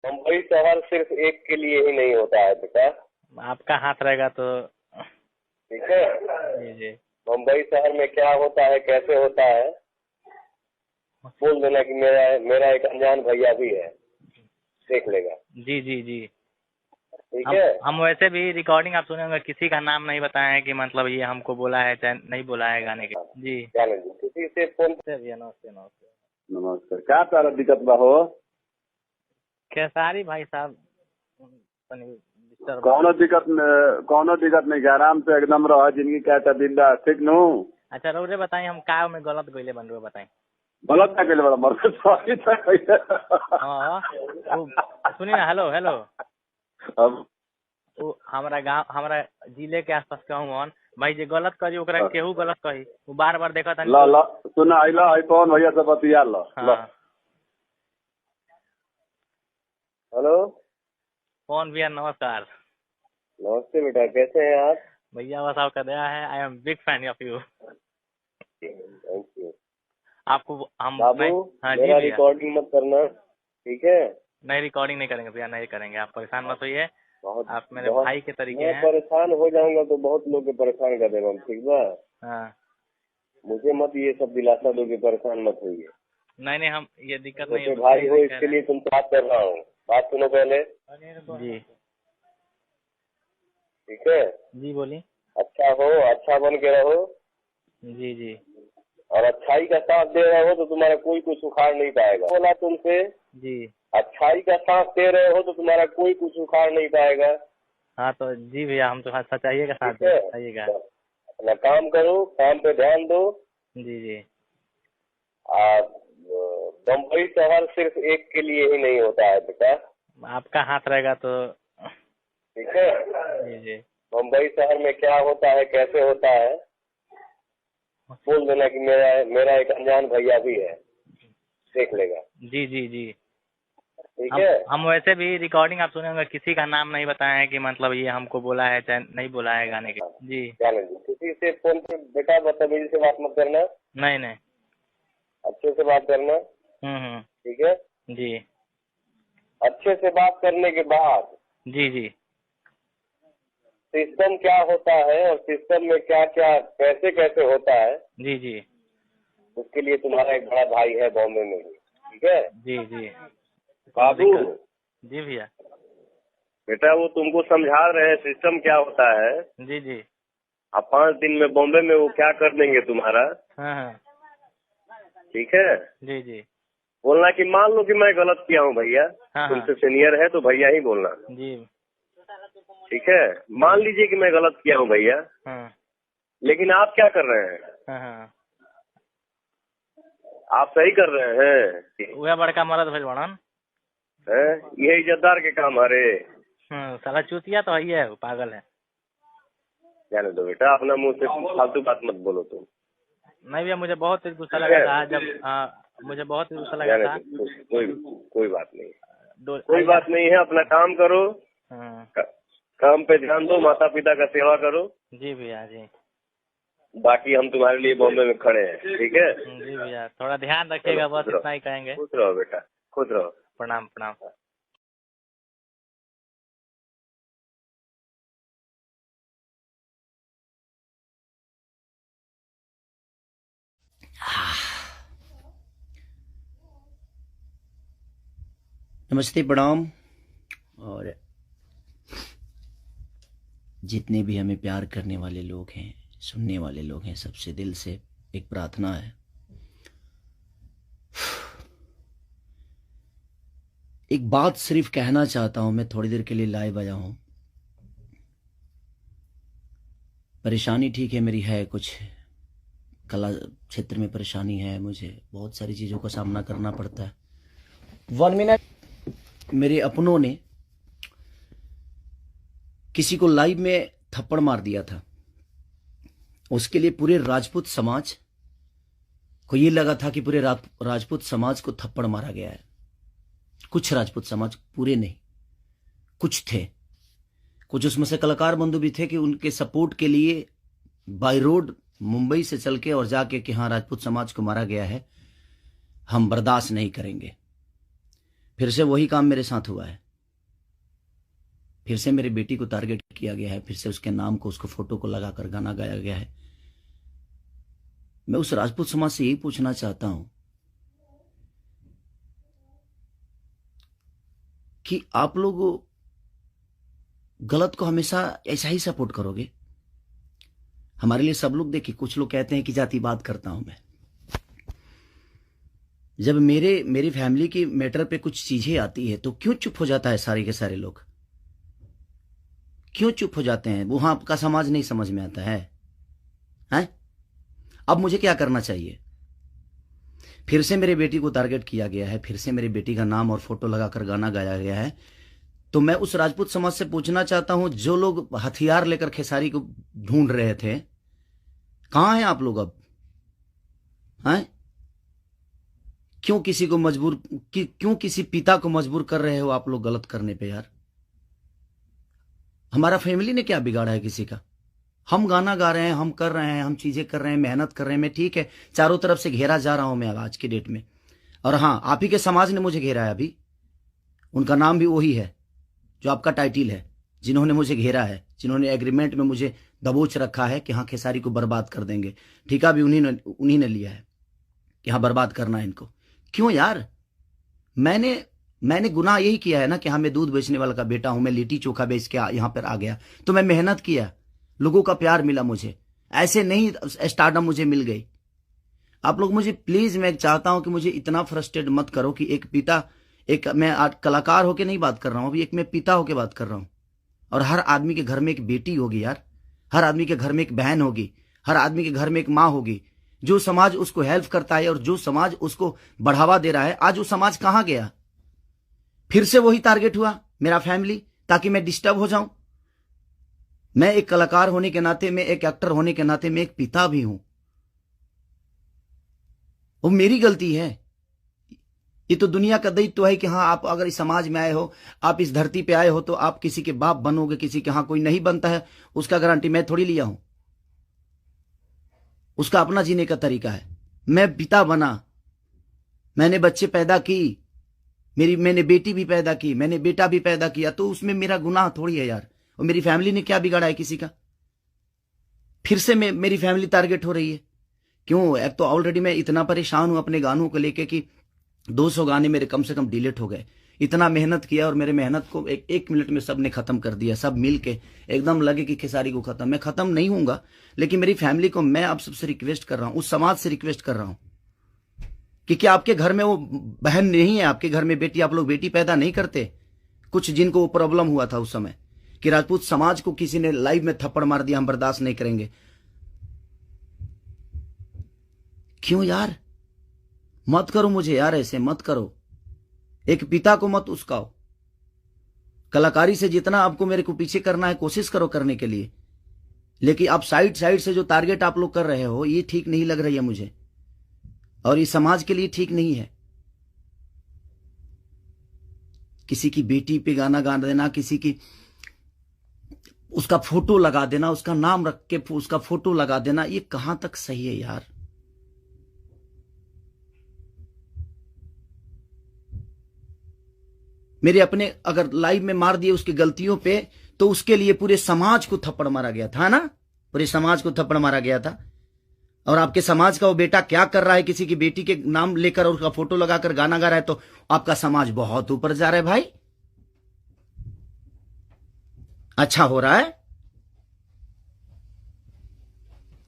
मुंबई शहर सिर्फ एक के लिए ही नहीं होता है बेटा। आपका हाथ रहेगा तो ठीक है। जी जी मुंबई शहर में क्या होता है, कैसे होता है, बोल देना कि मेरा एक अनजान भैया भी है, देख लेगा। जी जी जी ठीक है। हम वैसे भी रिकॉर्डिंग आप सुने होंगे, किसी का नाम नहीं बताए हैं कि मतलब ये हमको बोला है चाहे नहीं बोला है गाने के। जी चलो जी, किसी से फोन। भैया नमस्ते नमस्ते। नमस्कार। क्या तारा दिक्कत बा हो? खेसारी भाई साहब डिस्टर्ब। कौनो दिक्कत नहीं, आराम से एकदम रहो, जिंदगी कहता बिंदा, ठीक नु? अच्छा रउरे बताई हम का में गलत गइले बन रउरे बताई। गलत क्या कहले बड़ा मर सॉरी था। हाँ सुनी ना, हेलो हेलो। अब वो हमारा गांव हमारा जिले के आसपास कहूँ भाई जे गलत करी ओकरा केहू गलत कही, वो बार बार देखा था। ला सुना आइला आई कौन भैया से बतिया लो। हाँ हेलो। कौन भैया नमस्कार। नमस्ते बेटा, कैसे हैं आप? भैया बस आपका दया है, I am big fan of you. Thank you. आपको हम बाबू हाँ जी मेरा भैया, रिकॉर्डिंग मत करना, ठीक है? नहीं रिकॉर्डिंग नहीं करेंगे भैया, नहीं करेंगे, आप परेशान मत होइए, आप मेरे बहुत भाई के तरीके मैं हैं। परेशान हो जाऊंगा तो बहुत लोग के परेशान कर देगा, ठीक बा? हाँ मुझे मत ये सब दिलासा दो कि परेशान मत होइए। नहीं हम ये दिक्कत नहीं छोटे है, भाई हो इसके लिए तुम बात कर रहा हूँ, बात सुनो पहले। जी ठीक है। जी बोलिए। अच्छा हो, अच्छा बन के रहो, जी जी और अच्छाई का साथ दे रहे हो तो तुम्हारा कोई कुछ उखाड़ नहीं पाएगा। बोला तुमसे, जी अच्छाई का साथ दे रहे हो तो तुम्हारा कोई कुछ उखाड़ नहीं पाएगा। हाँ तो जी भैया हम तो सच्चाई का साथ ठीक है। बताइएगा। अपना काम करो, काम पे ध्यान दो। जी जी मुंबई शहर सिर्फ एक के लिए ही नहीं होता है बेटा। आपका हाथ रहेगा तो ठीक है। जी जी मुंबई शहर में क्या होता है, कैसे होता है, बोल देना कि मेरा एक अनजान भैया भी है, देख लेगा। जी जी जी ठीक है। हम वैसे भी रिकॉर्डिंग आप सुने होंगे, किसी का नाम नहीं बताए हैं कि मतलब ये हमको बोला है चाहे नहीं बोला है गाने के। जी चलो जी, किसी से फोन पे बेटा बदतमीजी से बात मत करना, नहीं नहीं अच्छे से बात करना। ठीक है। जी अच्छे से बात करने के बाद जी जी सिस्टम क्या होता है और सिस्टम में क्या क्या कैसे कैसे होता है, जी जी उसके लिए तुम्हारा एक बड़ा भाई है बॉम्बे में भी। ठीक है जी जी बाबू। जी भैया बेटा वो तुमको समझा रहे हैं सिस्टम क्या होता है। जी जी अब 5 दिन में बॉम्बे में वो क्या कर देंगे तुम्हारा। हाँ ठीक है। जी जी बोलना कि मान लो कि मैं गलत किया हूँ भैया, हाँ तुमसे सीनियर है तो भैया ही बोलना। जी ठीक है। मान लीजिए कि मैं गलत किया हूँ भैया, हाँ लेकिन आप क्या कर रहे हैं? हाँ आप सही कर रहे हैं। वह बड़का मरद भइल बड़न। ये इज्जतदार के काम हरे। साला चूतिया तो है, पागल है। जाने दो बेटा, अपना मुंह से फालतू बात मत बोलो तुम। नहीं भैया मुझे बहुत गुस्सा लगा था जब मुझे बहुत गुस्सा लगा था। कोई बात नहीं, कोई बात नहीं है। अपना काम करो, काम पे ध्यान दो, माता पिता का सेवा करो। जी भैया जी। बाकी हम तुम्हारे लिए बॉम्बे में खड़े हैं। ठीक है जी भैया, थोड़ा ध्यान रखिएगा, बस इतना ही कहेंगे। खुश रहो बेटा, खुश रहो। प्रणाम प्रणाम। नमस्ते प्रणाम। और जितने भी हमें प्यार करने वाले लोग हैं, सुनने वाले लोग हैं, सबसे दिल से एक प्रार्थना है, एक बात सिर्फ कहना चाहता हूं। मैं थोड़ी देर के लिए लाइव आया हूं। परेशानी ठीक है मेरी, है कुछ कला क्षेत्र में परेशानी है, मुझे बहुत सारी चीज़ों का सामना करना पड़ता है। 1 मिनट। मेरे अपनों ने किसी को लाइव में थप्पड़ मार दिया था, उसके लिए पूरे राजपूत समाज को ये लगा था कि पूरे राजपूत समाज को थप्पड़ मारा गया है। कुछ राजपूत समाज, पूरे नहीं, कुछ थे, कुछ उसमें से कलाकार बंधु भी थे कि उनके सपोर्ट के लिए बाय रोड मुंबई से चल के और जाके कि हाँ राजपूत समाज को मारा गया है, हम बर्दाश्त नहीं करेंगे। फिर से वही काम मेरे साथ हुआ है। फिर से मेरी बेटी को टारगेट किया गया है, फिर से उसके नाम को, उसको फोटो को लगाकर गाना गाया गया है। मैं उस राजपूत समाज से यही पूछना चाहता हूं कि आप लोग गलत को हमेशा ऐसा ही सपोर्ट करोगे? हमारे लिए सब लोग देखिए, कुछ लोग कहते हैं कि जातिवाद करता हूं मैं। जब मेरी फैमिली की मैटर पे कुछ चीजें आती है तो क्यों चुप हो जाता है सारे के सारे लोग? क्यों चुप हो जाते हैं? वहां आपका समाज नहीं समझ में आता है? हैं? अब मुझे क्या करना चाहिए? फिर से मेरे बेटी को टारगेट किया गया है, फिर से मेरी बेटी का नाम और फोटो लगाकर गाना गाया गया है। तो मैं उस राजपूत समाज से पूछना चाहता हूं, जो लोग हथियार लेकर खेसारी को ढूंढ रहे थे, कहां हैं आप लोग अब? हैं? क्यों किसी को मजबूर, क्यों किसी पिता को मजबूर कर रहे हो आप लोग गलत करने पे? यार, हमारा फैमिली ने क्या बिगाड़ा है किसी का? हम गाना गा रहे हैं, हम कर रहे हैं, हम चीजें कर रहे हैं, मेहनत कर रहे हैं। मैं ठीक है, चारों तरफ से घेरा जा रहा हूं मैं आज की डेट में। और हाँ, आप ही के समाज ने मुझे घेरा है अभी। उनका नाम भी वही है जो आपका टाइटिल है, जिन्होंने मुझे घेरा है, जिन्होंने एग्रीमेंट में मुझे दबोच रखा है कि हाँ खेसारी को बर्बाद कर देंगे। ठेका भी उन्हीं ने लिया है कि हाँ बर्बाद करना है इनको। क्यों यार? मैंने गुनाह यही किया है ना कि हाँ मैं दूध बेचने वाला का बेटा हूं, मैं लिट्टी चोखा बेच के यहां पर आ गया, तो मैं मेहनत किया, लोगों का प्यार मिला मुझे। ऐसे नहीं स्टारडम मुझे मिल गई। आप लोग मुझे प्लीज, मैं चाहता हूं कि मुझे इतना फ्रस्ट्रेट मत करो कि एक पिता, एक मैं कलाकार होके नहीं बात कर रहा हूं, अभी एक मैं पिता होके बात कर रहा हूं। और हर आदमी के घर में एक बेटी होगी यार, हर आदमी के घर में एक बहन होगी, हर आदमी के घर में एक माँ होगी। जो समाज उसको हेल्प करता है और जो समाज उसको बढ़ावा दे रहा है, आज वो समाज कहां गया? फिर से वही टारगेट हुआ मेरा फैमिली, ताकि मैं डिस्टर्ब हो जाऊं। मैं एक कलाकार होने के नाते, मैं एक एक्टर होने के नाते, मैं एक पिता भी हूं। वो मेरी गलती है। ये तो दुनिया का दायित्व है कि हाँ आप अगर इस समाज में आए हो, आप इस धरती पे आए हो, तो आप किसी के बाप बनोगे, किसी के। हाँ, कोई नहीं बनता है उसका गारंटी मैं थोड़ी लिया हूं। उसका अपना जीने का तरीका है। मैं पिता बना, मैंने बच्चे पैदा की, मैंने बेटी भी पैदा की, मैंने बेटा भी पैदा किया, तो उसमें मेरा गुनाह थोड़ी है यार। और मेरी फैमिली ने क्या बिगाड़ा है किसी का? फिर से मेरी फैमिली टारगेट हो रही है। क्यों? एक तो ऑलरेडी मैं इतना परेशान हूं अपने गानों को लेके कि 200 गाने मेरे कम से कम डिलीट हो गए। इतना मेहनत किया और मेरे मेहनत को एक मिनट में सबने खत्म कर दिया। सब मिल के एकदम लगे कि खेसारी को खत्म। मैं खत्म नहीं हूंगा, लेकिन मेरी फैमिली को मैं आप सबसे रिक्वेस्ट कर रहा हूं, उस समाज से रिक्वेस्ट कर रहा हूं कि क्या आपके घर में वो बहन नहीं है? आपके घर में बेटी, आप लोग बेटी पैदा नहीं करते? कुछ जिनको वो प्रॉब्लम हुआ था उस समय कि राजपूत समाज को किसी ने लाइव में थप्पड़ मार दिया, हम बर्दाश्त नहीं करेंगे। क्यों यार? मत करो मुझे यार, ऐसे मत करो। एक पिता को मत उस्काओ। कलाकारी से जितना आपको मेरे को पीछे करना है, कोशिश करो करने के लिए, लेकिन आप साइड से जो टारगेट आप लोग कर रहे हो, ये ठीक नहीं लग रही है मुझे, और ये समाज के लिए ठीक नहीं है। किसी की बेटी पे गाना गा देना, किसी की उसका फोटो लगा देना, उसका नाम रख के उसका फोटो लगा देना, ये कहां तक सही है यार? मेरे अपने अगर लाइव में मार दिए उसकी गलतियों पे, तो उसके लिए पूरे समाज को थप्पड़ मारा गया था ना, पूरे समाज को थप्पड़ मारा गया था। और आपके समाज का वो बेटा क्या कर रहा है? किसी की बेटी के नाम लेकर और उसका फोटो लगाकर गाना गा रहा है, तो आपका समाज बहुत ऊपर जा रहा है भाई। अच्छा हो रहा है।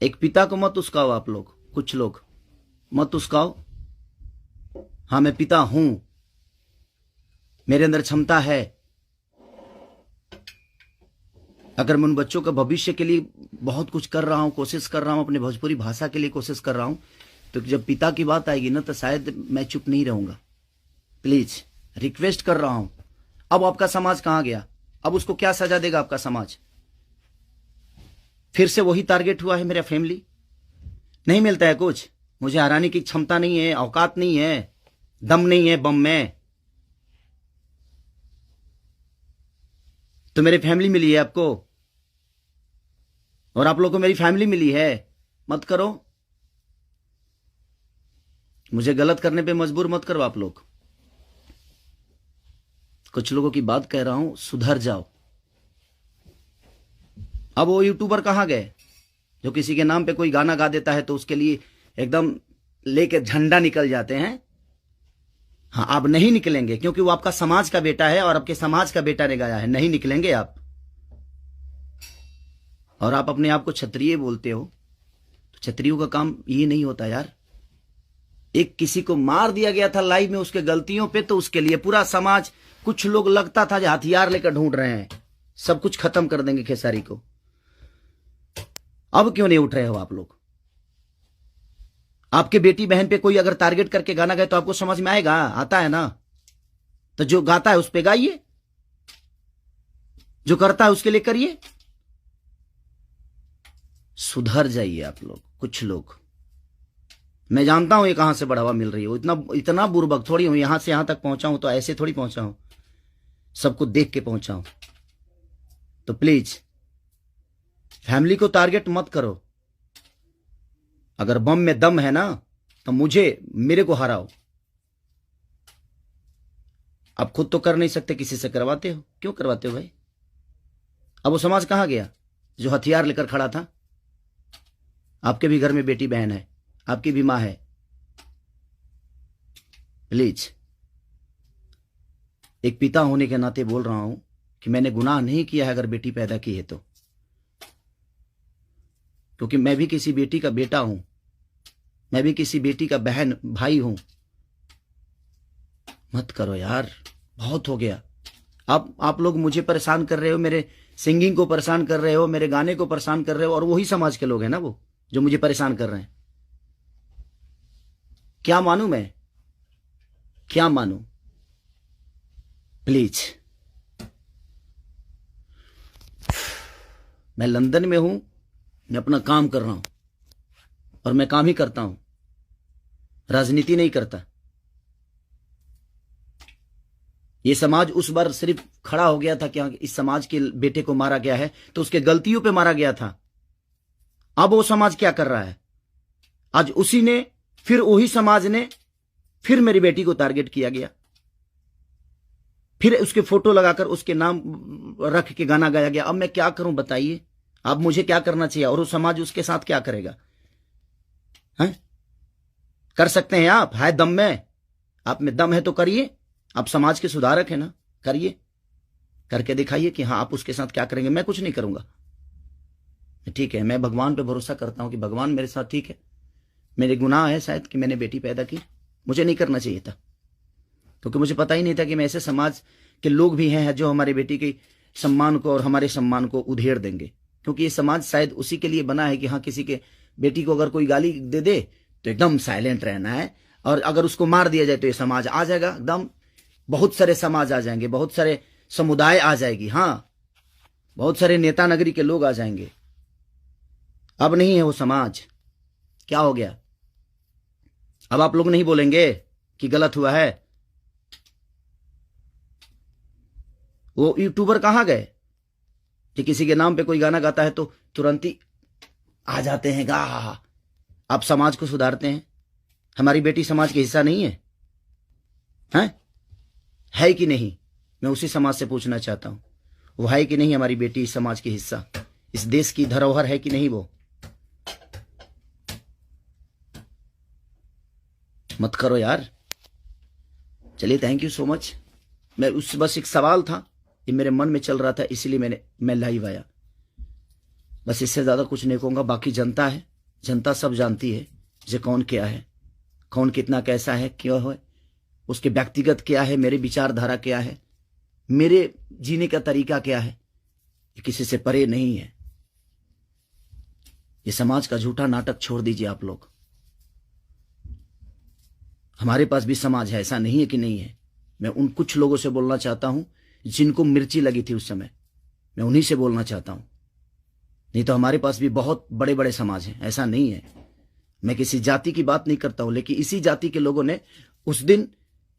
एक पिता को मत उस्काओ आप लोग, कुछ लोग मत उस्काओ। हाँ मैं पिता हूं, मेरे अंदर क्षमता है। अगर मैं उन बच्चों का भविष्य के लिए बहुत कुछ कर रहा हूं, कोशिश कर रहा हूं, अपने भोजपुरी भाषा के लिए कोशिश कर रहा हूं, तो जब पिता की बात आएगी ना, तो शायद मैं चुप नहीं रहूंगा। प्लीज रिक्वेस्ट कर रहा हूं। अब आपका समाज कहां गया? अब उसको क्या सजा देगा आपका समाज? फिर से वही टारगेट हुआ है मेरा फैमिली। नहीं मिलता है कुछ, मुझे हराने की क्षमता नहीं है, औकात नहीं है, दम नहीं है बम में, तो मेरी फैमिली मिली है आपको, और आप लोगों को मेरी फैमिली मिली है। मत करो मुझे, गलत करने पे मजबूर मत करो आप लोग। कुछ लोगों की बात कह रहा हूं, सुधर जाओ। अब वो यूट्यूबर कहां गए जो किसी के नाम पे कोई गाना गा देता है तो उसके लिए एकदम लेके झंडा निकल जाते हैं? हाँ, आप नहीं निकलेंगे क्योंकि वो आपका समाज का बेटा है और आपके समाज का बेटा ने गाया है। नहीं निकलेंगे आप। और आप अपने आप को क्षत्रिय बोलते हो, तो क्षत्रियों का काम ये नहीं होता यार। एक किसी को मार दिया गया था लाइव में उसके गलतियों पे, तो उसके लिए पूरा समाज, कुछ लोग लगता था जो हथियार लेकर ढूंढ रहे हैं, सब कुछ खत्म कर देंगे खेसारी को। अब क्यों नहीं उठ रहे हो आप लोग? आपके बेटी बहन पे कोई अगर टारगेट करके गाना गाए तो आपको समझ में आएगा? आता है ना? तो जो गाता है उस पे गाइए, जो करता है उसके लिए करिए। सुधर जाइए आप लोग। कुछ लोग, मैं जानता हूं ये कहां से बढ़ावा मिल रही है। इतना बुर्बक थोड़ी हूं। यहां से यहां तक पहुंचा हूं तो ऐसे थोड़ी पहुंचा हूं, सबको देख के पहुंचा हूं। तो प्लीज फैमिली को टारगेट मत करो। अगर बम में दम है ना तो मेरे को हराओ। आप खुद तो कर नहीं सकते, किसी से करवाते हो। क्यों करवाते हो भाई? अब वो समाज कहां गया जो हथियार लेकर खड़ा था? आपके भी घर में बेटी बहन है, आपकी भी मां है। प्लीज, एक पिता होने के नाते बोल रहा हूं कि मैंने गुनाह नहीं किया है अगर बेटी पैदा की है तो, क्योंकि मैं भी किसी बेटी का बेटा हूं, मैं भी किसी बेटी का बहन भाई हूं। मत करो यार, बहुत हो गया। आप लोग मुझे परेशान कर रहे हो, मेरे सिंगिंग को परेशान कर रहे हो, मेरे गाने को परेशान कर रहे हो, और वही समाज के लोग हैं ना वो जो मुझे परेशान कर रहे हैं। क्या मानूं मैं? क्या मानूं? प्लीज, मैं लंदन में हूं, मैं अपना काम कर रहा हूं और मैं काम ही करता हूं, राजनीति नहीं करता। ये समाज उस बार सिर्फ खड़ा हो गया था कि इस समाज के बेटे को मारा गया है तो उसके गलतियों पे मारा गया था। अब वो समाज क्या कर रहा है? आज उसी ने, फिर वही समाज ने, फिर मेरी बेटी को टारगेट किया गया, फिर उसके फोटो लगाकर उसके नाम रख के गाना गाया गया। अब मैं क्या करूं बताइए? अब मुझे क्या करना चाहिए और वो समाज उसके साथ क्या करेगा? हैं? कर सकते हैं आप? है दम में? आप में दम है तो करिए। आप समाज के सुधारक है ना, करिए, करके दिखाइए कि हाँ आप उसके साथ क्या करेंगे। मैं कुछ नहीं करूंगा, ठीक है। मैं भगवान पे भरोसा करता हूं कि भगवान मेरे साथ ठीक है। मेरे गुनाह है शायद कि मैंने बेटी पैदा की, मुझे नहीं करना चाहिए था, क्योंकि मुझे पता ही नहीं था कि मैं ऐसे समाज के लोग भी हैं जो हमारी बेटी के सम्मान को और हमारे सम्मान को उधेड़ देंगे। क्योंकि ये समाज शायद उसी के लिए बना है कि हाँ, किसी के बेटी को अगर कोई गाली दे दे तो एकदम साइलेंट रहना है, और अगर उसको मार दिया जाए तो ये समाज आ जाएगा एकदम। बहुत सारे समाज आ जाएंगे, बहुत सारे समुदाय आ जाएगी, हाँ, बहुत सारे नेता नगरी के लोग आ जाएंगे। अब नहीं है वो समाज। क्या हो गया? अब आप लोग नहीं बोलेंगे कि गलत हुआ है? वो यूट्यूबर कहां गए कि किसी के नाम पे कोई गाना गाता है तो तुरंत ही आ जाते हैं गा? आप समाज को सुधारते हैं। हमारी बेटी समाज का हिस्सा नहीं है? है कि नहीं? मैं उसी समाज से पूछना चाहता हूं, वो है कि नहीं हमारी बेटी इस समाज की हिस्सा? इस देश की धरोहर है कि नहीं वो? मत करो यार। चलिए, थैंक यू सो मच। बस एक सवाल था, ये मेरे मन में चल रहा था, इसीलिए मैं लाइव आया। बस इससे ज्यादा कुछ नहीं कहूंगा। बाकी जनता है, जनता सब जानती है जो कौन क्या है, कौन कितना कैसा है, क्यों है, उसके व्यक्तिगत क्या है, मेरे विचारधारा क्या है, मेरे जीने का तरीका क्या है, ये किसी से परे नहीं है। ये समाज का झूठा नाटक छोड़ दीजिए आप लोग। हमारे पास भी समाज है, ऐसा नहीं है कि नहीं है। मैं उन कुछ लोगों से बोलना चाहता हूं जिनको मिर्ची लगी थी उस समय, मैं उन्हीं से बोलना चाहता हूं। नहीं तो हमारे पास भी बहुत बड़े बड़े समाज हैं, ऐसा नहीं है। मैं किसी जाति की बात नहीं करता हूं, लेकिन इसी जाति के लोगों ने उस दिन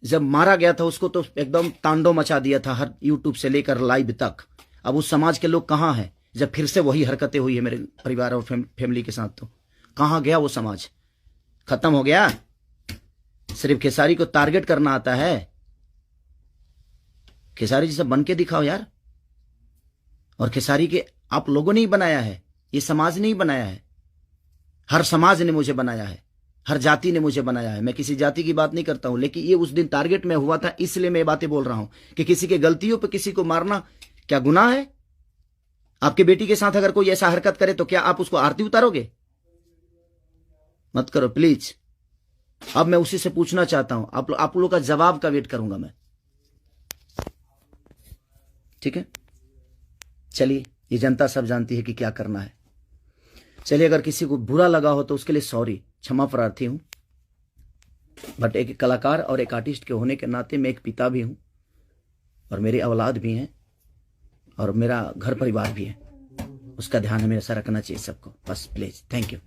जब मारा गया था उसको तो एकदम तांडव मचा दिया था, हर यूट्यूब से लेकर लाइव तक। अब उस समाज के लोग कहां हैं जब फिर से वही हरकतें हुई है मेरे परिवार और फैमिली के साथ? तो कहां गया वो समाज? खत्म हो गया? सिर्फ खेसारी को टारगेट करना आता है? खेसारी जी से बन के दिखाओ यार। और खेसारी के आप लोगों ने ही बनाया है, ये समाज ने ही बनाया है। हर समाज ने मुझे बनाया है, हर जाति ने मुझे बनाया है। मैं किसी जाति की बात नहीं करता हूं, लेकिन ये उस दिन टारगेट में हुआ था, इसलिए मैं बातें बोल रहा हूं कि किसी के गलतियों पे किसी को मारना क्या गुनाह है? आपके बेटी के साथ अगर कोई ऐसा हरकत करे तो क्या आप उसको आरती उतारोगे? मत करो प्लीज। अब मैं उसी से पूछना चाहता हूं, आप लोगों का जवाब का वेट करूंगा मैं। ठीक है, चलिए, ये जनता सब जानती है कि क्या करना है। चलिए, अगर किसी को बुरा लगा हो तो उसके लिए सॉरी, क्षमा प्रार्थी हूं। बट एक कलाकार और एक आर्टिस्ट के होने के नाते मैं एक पिता भी हूं, और मेरी औलाद भी हैं, और मेरा घर परिवार भी है। उसका ध्यान हमेशा रखना चाहिए सबको। बस प्लीज, थैंक यू।